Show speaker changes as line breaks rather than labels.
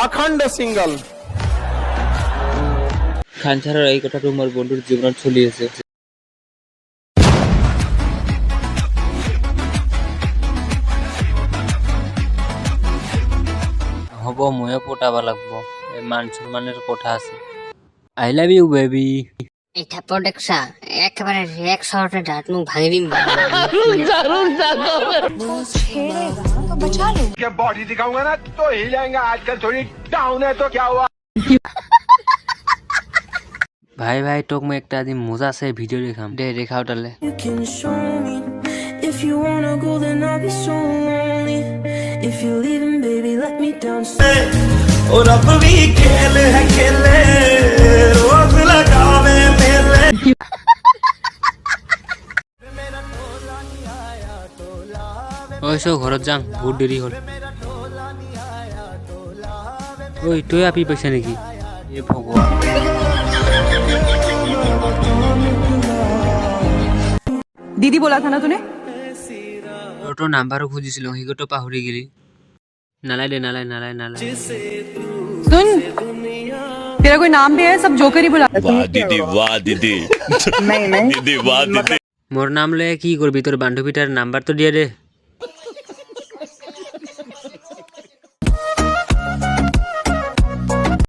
अखंड सिंगल
খান ছাড়ার এই কথাটো মোৰ বন্ধুৰ জীৱনত চলি আছে। হ'ব ময়ো পটাব লাগব, এই মান সন্মানের কথা আছে। I love you baby.
এই থাপ্পড় দেখছা একেবারে এক শটে দাঁত মুখ ভাঙি দিম।
क्या बॉडी दिखाऊंगा ना तो हिल जाएगा। आजकल थोड़ी डाउन है तो क्या हुआ।
ভাই ভাই তোক মই একটা আজি মজা আছে ভিডিও দেখাম দে, দেখাও তালে।
और अब भी खेल है खेले रोज लगावे मेले।
ওই সব ঘৰত যাম, বহুত দেৰি হ'ল। ওই তই আপি পাইছা নেকি? এ ভগৱান,
दीदी बोला था ना तूने।
তোৰ নাম্বাৰো খুজিছিলো, সিগতো পাহৰি গেলি। নালাই দে, নালাই নালাই নালাই।
सुन, तेरा कोई नाम भी है, सब जोकर ही बुला।
वाह दीदी वाह दीदी। नहीं नहीं दीदी वाह दीदी।
মোর নাম লয়ে কি করবি? তোর বান্ধবীটার নাম্বার তো দিয়ে দে।